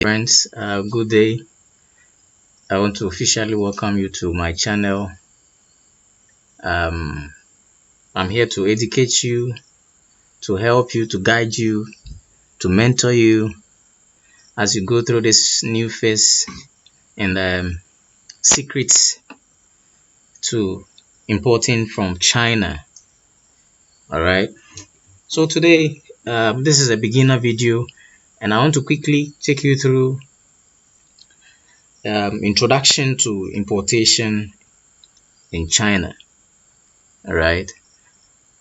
Friends, good day. I want to officially welcome you to my channel. um, I'm here to educate you, to help you, to guide you, to mentor you as you go through this new phase and secrets to importing from China. All right, so today this is a beginner video and I want to quickly take you through introduction to importation in China. All right,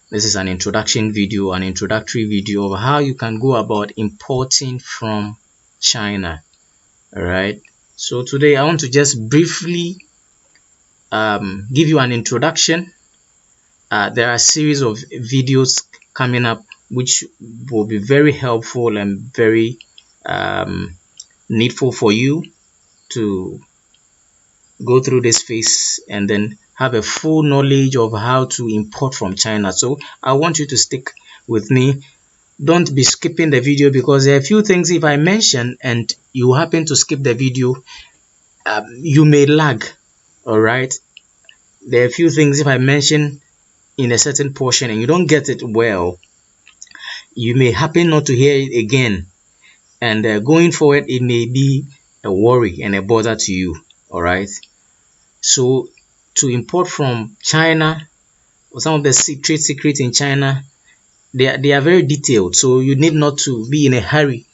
this is an introduction video, an introductory video of how you can go about importing from China. All right, so today I want to just briefly give you an introduction. There are a series of videos coming up which will be very helpful and very needful for you to go through this phase and then have a full knowledge of how to import from China. So I want you to stick with me. Don't be skipping the video, because there are a few things if I mention and you happen to skip the video, you may lag. All right, there are a few things if I mention in a certain portion and you don't get it well, you may happen not to hear it again, and going forward it may be a worry and a bother to you. All right, so to import from China, or some of the trade secrets in China, they are very detailed, so you need not to be in a hurry.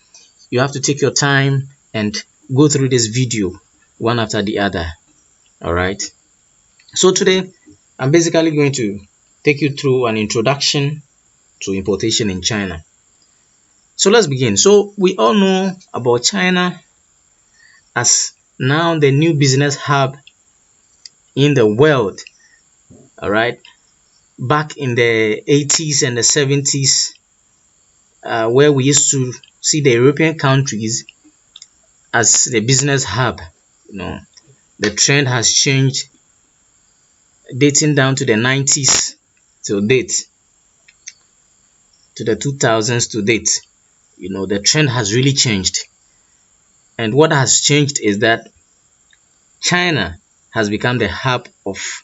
You have to take your time and go through this video one after the other. All right, so today I'm basically going to take you through an introduction to importation in China. So let's begin. So we all know about China as now the new business hub in the world. All right, back in the 80s and the 70s, where we used to see the European countries as the business hub, the trend has changed, dating down to the 90s till date, to the 2000s to date. The trend has really changed, and what has changed is that China has become the hub of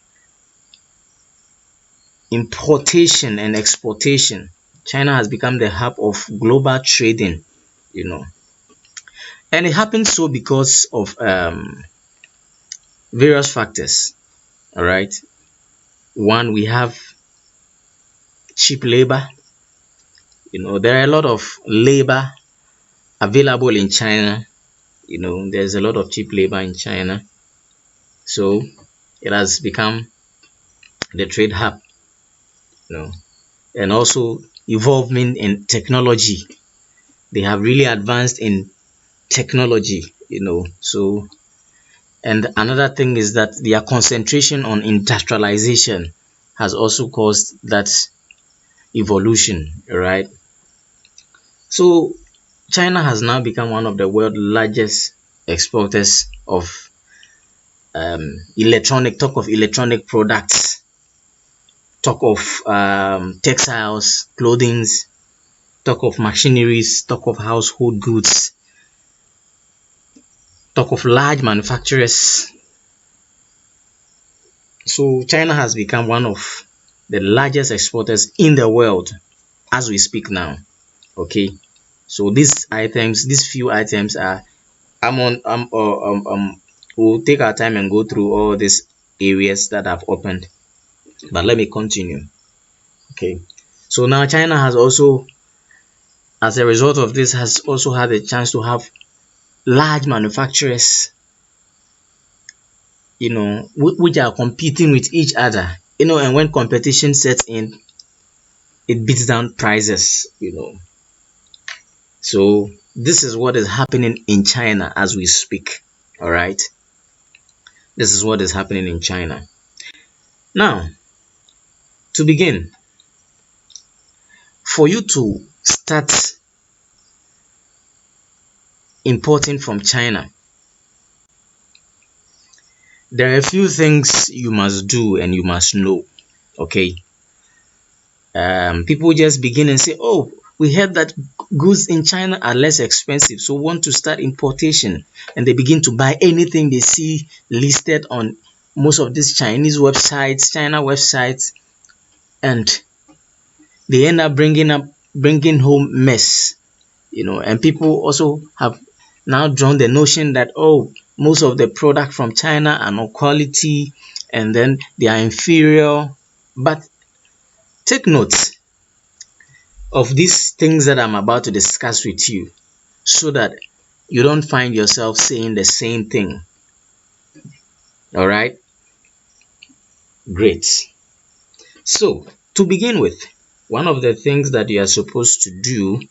importation and exportation. China has become the hub of global trading, and it happens so because of various factors. All right, one, we have cheap labor. There are a lot of labor available in China. There's a lot of cheap labor in China, so it has become the trade hub. And also involvement in technology. They have really advanced in technology. So, and another thing is that their concentration on industrialization has also caused that evolution. Right, so China has now become one of the world's largest exporters of talk of electronic products, talk of textiles, clothing, talk of machineries, talk of household goods, talk of large manufacturers. So China has become one of the largest exporters in the world as we speak now. Okay, so these few items are we'll take our time and go through all these areas that I've opened, but let me continue. Okay, so now China has also, as a result of this, has also had a chance to have large manufacturers, which are competing with each other, and when competition sets in, it beats down prices, So this is what is happening in China as we speak. All right, this is what is happening in China. Now, to begin, for you to start importing from China, there are a few things you must do and you must know. Okay, people just begin and say, oh, we heard that goods in China are less expensive, so want to start importation, and they begin to buy anything they see listed on most of these Chinese websites, China websites, and they end up bringing home mess, and people also have now drawn the notion that, oh, most of the product from China are not quality, and then they are inferior. But take note of these things that I'm about to discuss with you, so that you don't find yourself saying the same thing. All right, great. So to begin with, one of the things that you are supposed to do,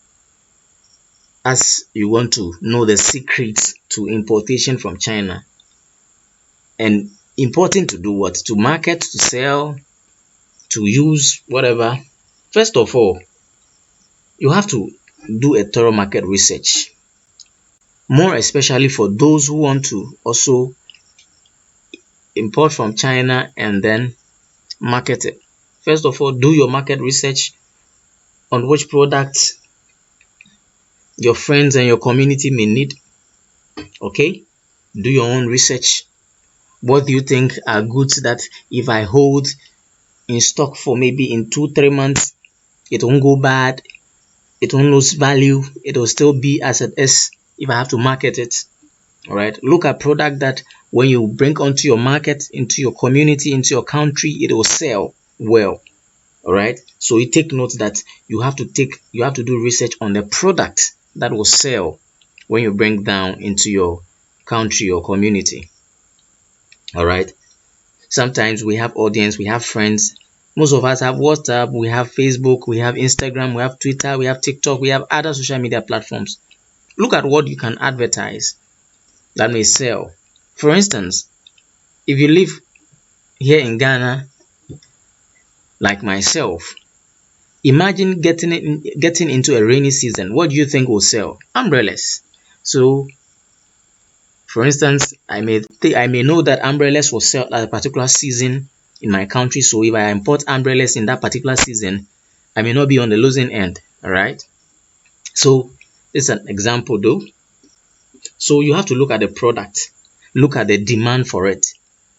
as you want to know the secrets to importation from China, and importing to do what? To market, to sell, to use, whatever. First of all, you have to do a thorough market research, more especially for those who want to also import from China and then market it. First of all, do your market research on which products your friends and your community may need. Okay, do your own research. What do you think are goods that if I hold in stock for maybe in 2-3 months, it won't go bad, it won't lose value, it will still be as it is if I have to market it. All right, look at product that when you bring onto your market, into your community, into your country, it will sell well. All right, so you take note that you have to do research on the product that will sell when you bring down into your country or community. All right, sometimes we have audience, we have friends, most of us have WhatsApp, we have Facebook, we have Instagram, we have Twitter, we have TikTok, we have other social media platforms. Look at what you can advertise that may sell. For instance, if you live here in Ghana, like myself, imagine getting into a rainy season. What do you think will sell? Umbrellas. So for instance, I may know that umbrellas will sell at a particular season in my country. So if I import umbrellas in that particular season, I may not be on the losing end. All right, so it's an example though. So you have to look at the product, look at the demand for it.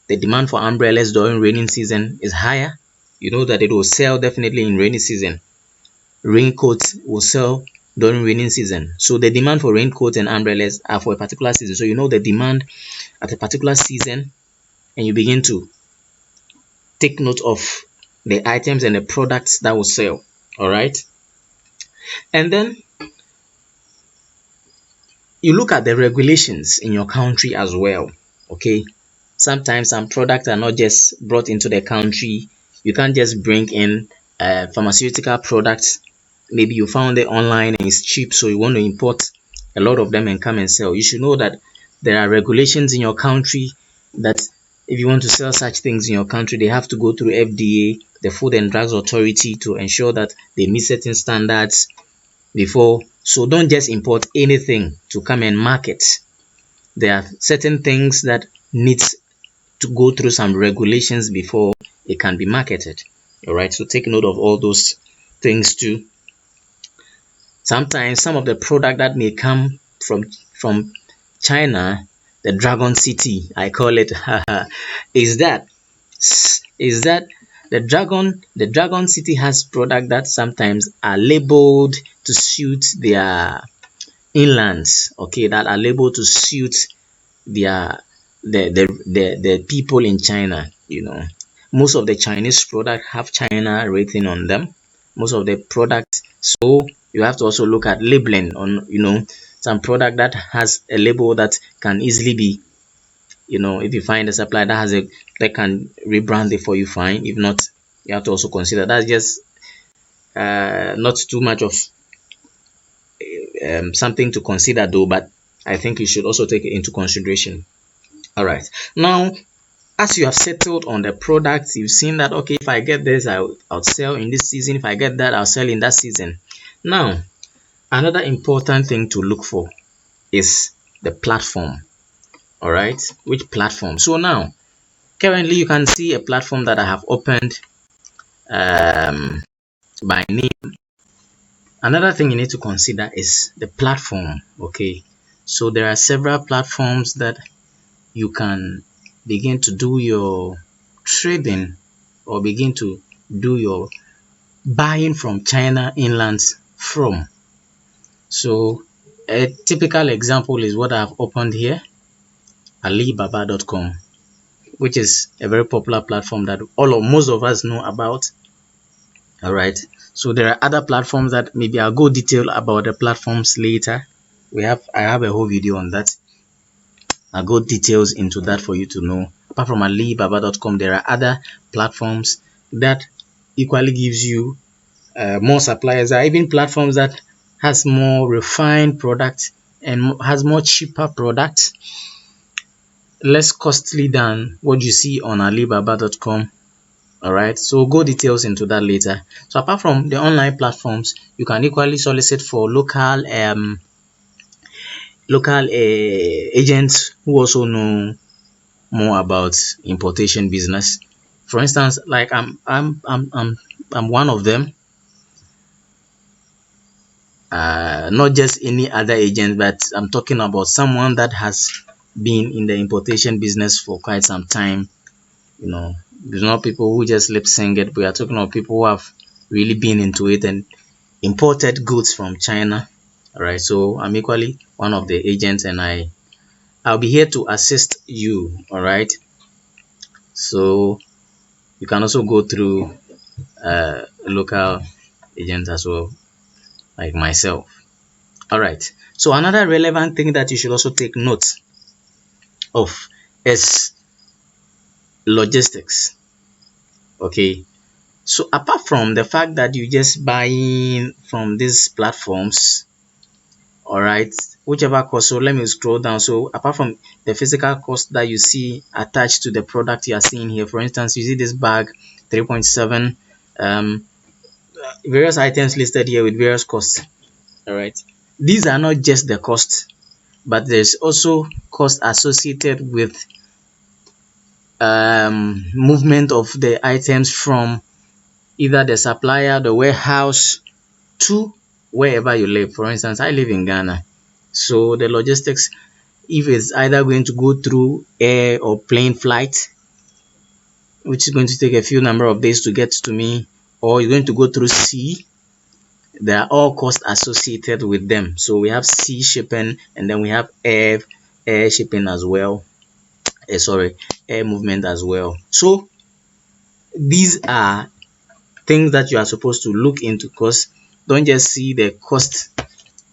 The demand for umbrellas during raining season is higher. You know that it will sell definitely in rainy season. Raincoats will sell during raining season. So the demand for raincoats and umbrellas are for a particular season. So you know the demand at a particular season, and you begin to take note of the items and the products that will sell. All right, and then you look at the regulations in your country as well. Okay, sometimes some products are not just brought into the country. You can't just bring in pharmaceutical products. Maybe you found it online and it's cheap, so you want to import a lot of them and come and sell. You should know that there are regulations in your country that if you want to sell such things in your country, they have to go through FDA, the Food and Drugs Authority, to ensure that they meet certain standards before. So don't just import anything to come and market. There are certain things that needs to go through some regulations before it can be marketed. All right, so take note of all those things too. Sometimes some of the product that may come from China, the Dragon City, I call it, is that the Dragon City has product that sometimes are labeled to suit their inlands, okay, that are labeled to suit their the people in China. Most of the Chinese product have China written on them, most of the products. So you have to also look at labeling on some product that has a label that can easily be, if you find a supplier that can rebrand it for you, fine. If not, you have to also consider. That's just not too much of something to consider though, but I think you should also take it into consideration. All right, now as you have settled on the products, you've seen that, okay, if I get this, I'll sell in this season. If I get that, I'll sell in that season. Now, another important thing to look for is the platform. All right, which platform? So now, currently, you can see a platform that I have opened by name Another thing you need to consider is the platform. Okay, so there are several platforms that you can begin to do your trading or begin to do your buying from China inland from. So a typical example is what I've opened here, Alibaba.com, which is a very popular platform that most of us know about. All right. So there are other platforms that maybe I'll go detail about the platforms later. I have a whole video on that. I'll go details into that for you to know. Apart from Alibaba.com, there are other platforms that equally gives you more suppliers. There are even platforms that has more refined products and has more cheaper products, less costly than what you see on Alibaba.com. All right, so go details into that later. So apart from the online platforms, you can equally solicit for local agents who also know more about importation business. For instance, like I'm one of them. Not just any other agent, but I'm talking about someone that has been in the importation business for quite some time. You know, there's not people who just lip sync it. We are talking about people who have really been into it and imported goods from China. All right, so I'm equally one of the agents, and I'll be here to assist you. All right, so you can also go through local agents as well, like myself. All right, so another relevant thing that you should also take note of is logistics. Okay, so apart from the fact that you just buying from these platforms, all right, whichever cost, so let me scroll down. So apart from the physical cost that you see attached to the product you are seeing here, for instance, you see this bag 3.7, various items listed here with various costs. All right, these are not just the cost, but there's also cost associated with movement of the items from either the supplier, the warehouse, to wherever you live. For instance, I live in Ghana, so the logistics, if it's either going to go through air or plane flight, which is going to take a few number of days to get to me, or you're going to go through sea, there are all costs associated with them. So we have sea shipping, and then we have air shipping as well. Sorry, air movement as well. So these are things that you are supposed to look into, because don't just see the cost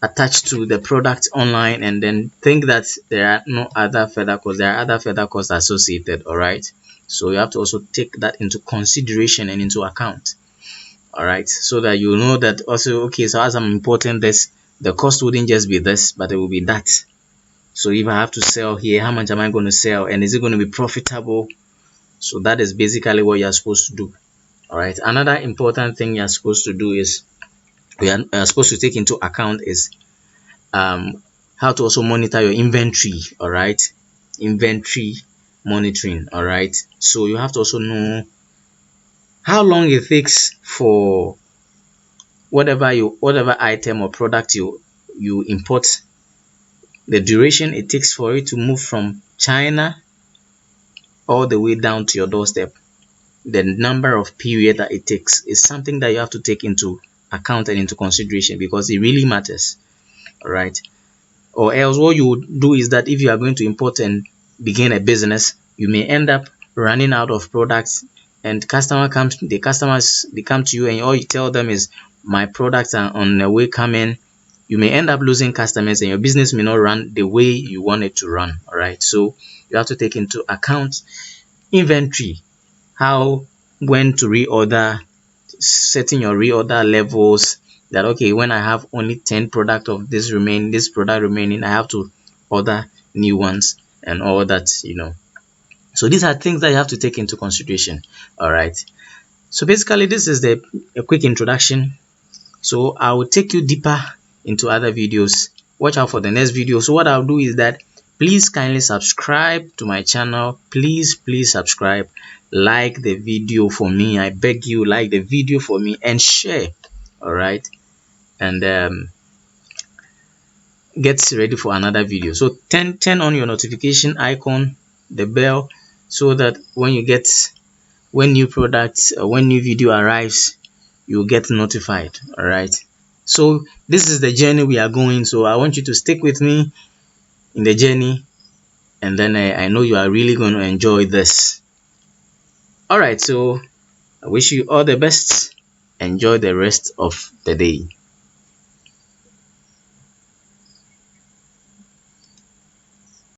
attached to the product online and then think that there are no other further costs. There are other further costs associated. All right, so you have to also take that into consideration and into account. All right, so that you know that also, okay, so as I'm importing this, the cost wouldn't just be this, but it will be that. So if I have to sell here, how much am I going to sell, and is it going to be profitable? So that is basically what you're supposed to do. All right, another important thing you're supposed to do is we are supposed to take into account is how to also monitor your inventory. All right, inventory monitoring. All right, so you have to also know how long it takes for whatever item or product you import, the duration it takes for it to move from China all the way down to your doorstep. The number of period that it takes is something that you have to take into account and into consideration, because it really matters. All right, or else what you would do is that if you are going to import and begin a business, you may end up running out of products, and customers they come to you, and all you tell them is my products are on the way coming. You may end up losing customers, and your business may not run the way you want it to run. All right, so you have to take into account inventory, how, when to reorder, setting your reorder levels, that okay, when I have only 10 product of this product remaining, I have to order new ones and all that, so these are things that you have to take into consideration. All right, so basically this is a quick introduction. So I will take you deeper into other videos. Watch out for the next video. So what I'll do is that please kindly subscribe to my channel. Please subscribe, like the video for me. I beg you, like the video for me and share. All right, and get ready for another video. So turn on your notification icon, the bell, so that when new products or when new video arrives, you'll get notified. All right. So this is the journey we are going. So I want you to stick with me in the journey, and then I know you are really going to enjoy this. All right. So I wish you all the best. Enjoy the rest of the day.